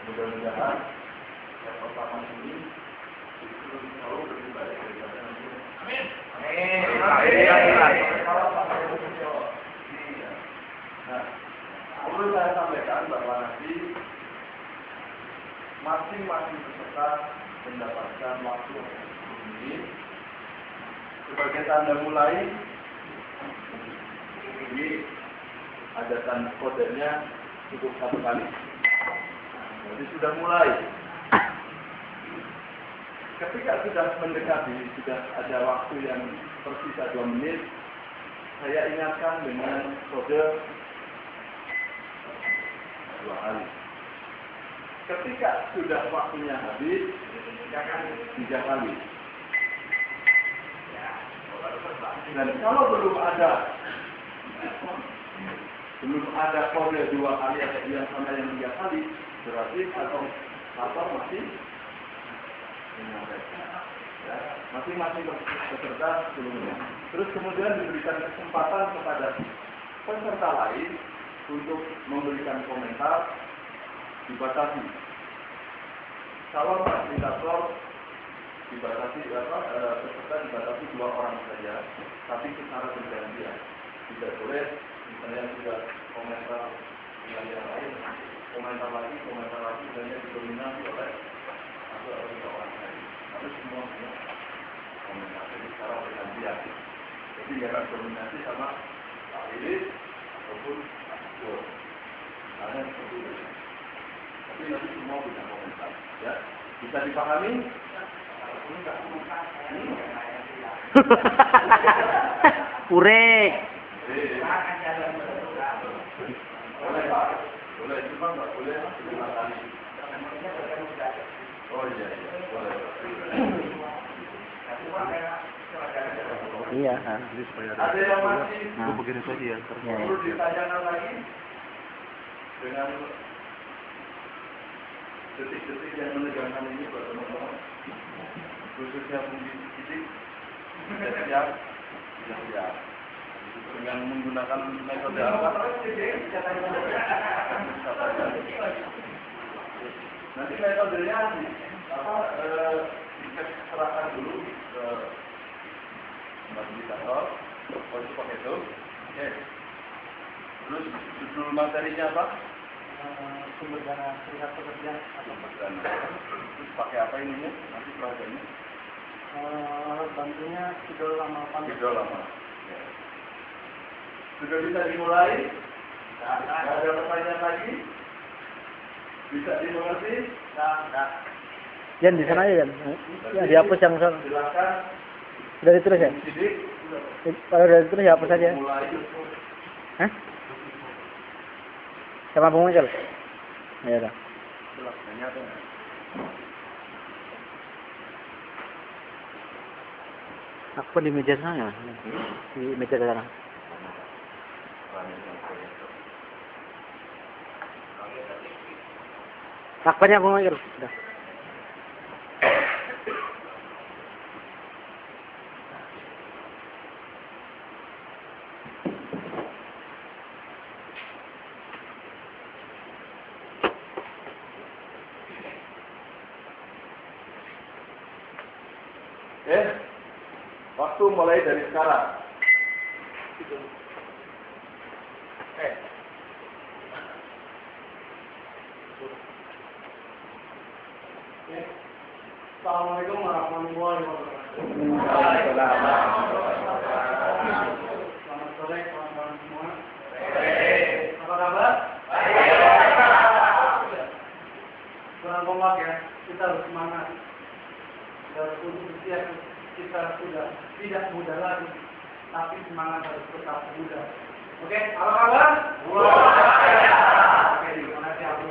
Mudah-mudahan yang pertama ini itu jauh lebih baik daripada yang kedua. Amin. Nah, perlu saya sampaikan bahwa nanti masing-masing peserta mendapatkan waktu 10 menit. Sebagai tanda mulai, ini ada tanda kodenya cukup 1 kali. Jadi sudah mulai. Ketika sudah mendekati, sudah ada waktu yang tersisa 2 menit, saya ingatkan dengan kode 2 kali. Ketika sudah waktunya habis, 3 kali. Dan kalau belum ada kode 2 kali atau yang sama yang 3 kali, berarti atau masih ya, masing-masing peserta 10 menit. Terus kemudian diberikan kesempatan kepada peserta lain untuk memberikan komentar, dibatasi. Kalau fasilitator dibatasi peserta dibatasi 2 orang saja, tapi secara bergantian. Tidak boleh misalnya sudah komentar dengan yang lain, komentar lagi, misalnya didominasi oleh atau oleh orang lain. Harus semua komentar secara bergantian. Jadi jangan dominasi sama Pak Iris ataupun Pak Jor. Karena seperti itu. Tapi nanti semua bisa komentar. Ya, bisa dipahami? Purek. Boleh Pak, boleh cuma nggak boleh 5 kali. Oh iya, boleh. Iya. Ada yang masih begini saja ya. perlu ditanyakan lagi dengan detik-detik yang menegangkan ini buat teman-teman, khususnya pembisik fisik, siap dengan menggunakan metode apa? Nanti metodenya diserahkan dulu ke fasilitator, kalau itu pakai itu. Oke. Terus judul materinya apa? Sumber dana serikat pekerja atau dana. Terus pakai apa ininya? Nanti pelajarannya? bantunya Kidul Lama Pamit. Kidul Lama. Ya. Sudah bisa dimulai? Tidak ada pertanyaan lagi? Bisa dimengerti? Tidak. Jan di sana aja Jan. Ya dihapus yang sana. Silakan. Sudah ditulis ya? Sidik. Kalau sudah ditulis ya hapus saja. Mulai. Hah? Sama Bung Michael? Ya udah. Aku di meja sana, di meja sana. Lakbannya Bung Michael. Udah. Waktu mulai dari sekarang. Assalamualaikum warahmatullahi wabarakatuh. Selamat sore kawan-kawan semua. Apa kabar? Kurang kompak ya. Kita harus semangat. Dan untuk usia kita sudah tidak muda lagi, tapi semangat harus tetap muda. Oke, apa kabar? Oke, terima kasih aku.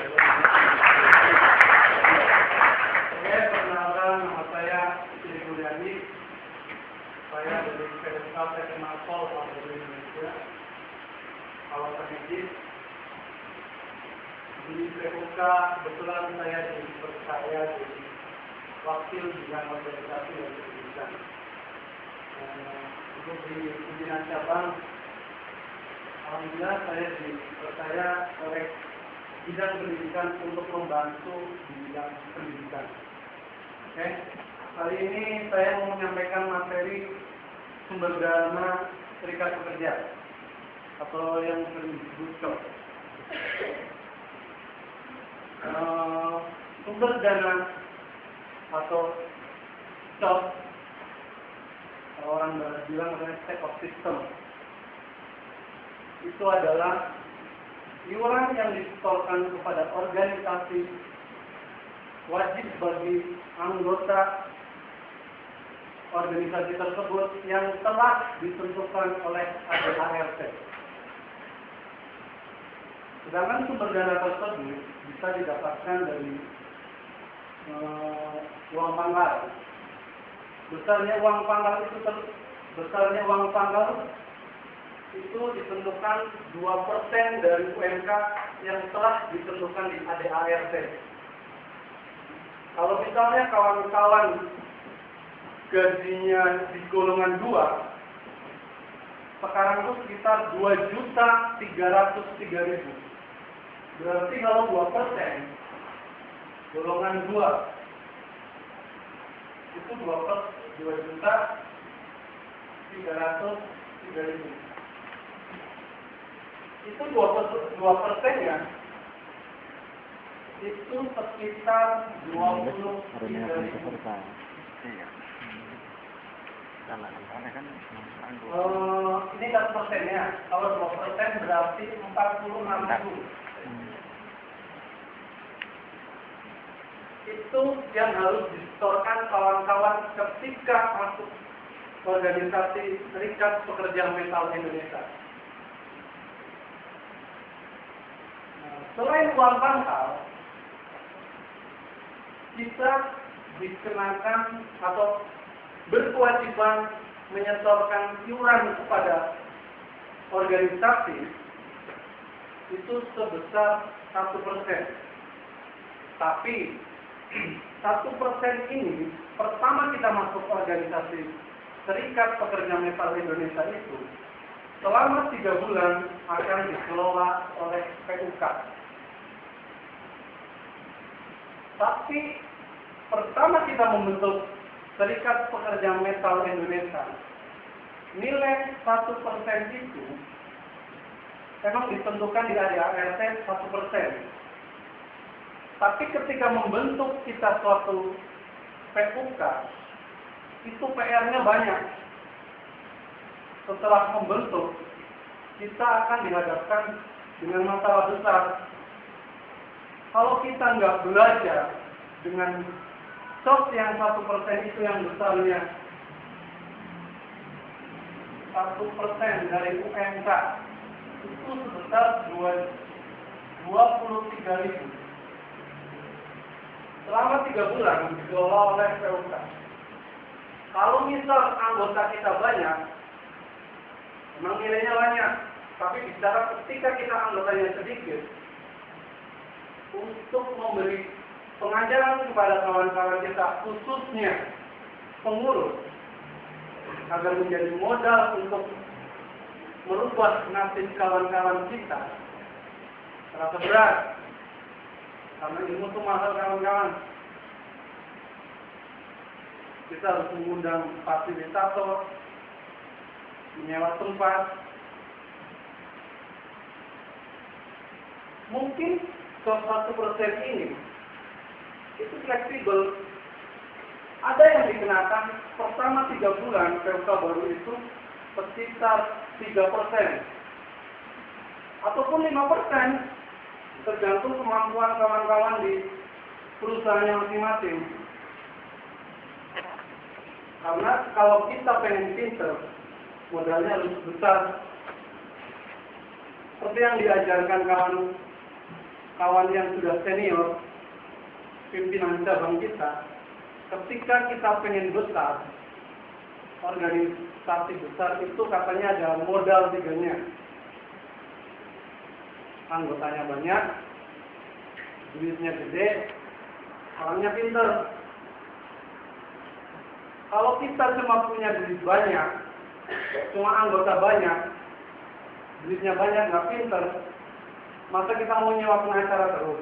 Oke, perkenalkan nama saya Sri Kuliani. Saya dari PSK SMA Pol Indonesia. Awal teknik. Di PUK kebetulan saya dipercaya jadi wakil bidang organisasi dan pendidikan. Untuk di pimpinan cabang, alhamdulillah saya dipercaya oleh bidang pendidikan untuk membantu di bidang pendidikan. Oke, kali ini saya mau menyampaikan materi sumber dana serikat pekerja atau yang sering disebut COP. Sumber dana atau COP, orang barat bilang adalah stack of system. Itu adalah iuran yang disetorkan kepada organisasi wajib bagi anggota organisasi tersebut yang telah ditentukan oleh ADART. Sedangkan sumber dana tersebut bisa didapatkan dari uang pangkal. Besarnya uang pangkal itu ditentukan 2% dari UMK yang telah ditentukan di ADART. Kalau misalnya kawan-kawan gajinya di golongan 2, sekarang itu sekitar 2.303.000. Berarti kalau 2%, golongan 2, itu 2.303.000. Itu 2%-nya, itu sekitar 23.000. Ini 1%-nya. Kalau 2% berarti 46.000. Itu yang harus disetorkan kawan-kawan ketika masuk organisasi Serikat Pekerja Metal Indonesia. Selain uang pangkal, kita dikenakan atau berkewajiban menyetorkan iuran kepada organisasi itu sebesar 1%. Tapi 1% ini pertama kita masuk organisasi Serikat Pekerja Metal Indonesia itu selama 3 bulan akan dikelola oleh PUK. Tapi pertama kita membentuk Serikat Pekerja Metal Indonesia, nilai 1% itu memang ditentukan di ADART 1%. Tapi ketika membentuk kita suatu PUK, itu PR-nya banyak. Setelah membentuk, kita akan dihadapkan dengan masalah besar. Kalau kita nggak belajar dengan COP yang 1% itu yang besarnya 1% dari UMK, itu sebesar 23.000. Selama 3 bulan dikelola oleh PUK. Kalau misal anggota kita banyak, memang nilainya banyak, tapi bicara ketika kita anggotanya sedikit, untuk memberi pengajaran kepada kawan-kawan kita, khususnya pengurus, agar menjadi modal untuk merubah nasib kawan-kawan kita, terasa berat. Karena ilmu itu mahal kawan-kawan. Kita harus mengundang fasilitator, menyewa tempat. Mungkin ke 1% ini itu fleksibel. Ada yang dikenakan pertama 3 bulan PUK baru itu sekitar 3%. Ataupun 5%. Tergantung kemampuan kawan-kawan di perusahaannya masing-masing. Karena kalau kita pengen pinter, modalnya harus besar. Seperti yang diajarkan kawan-kawan yang sudah senior, pimpinan cabang kita, ketika kita pengen besar, organisasi besar itu katanya ada modal 3-nya. Anggotanya banyak, duitnya gede, orangnya pinter. Kalau kita cuma punya duit banyak, cuma anggota banyak, duitnya banyak, nggak pinter, Masa kita mau nyewa pengacara terus?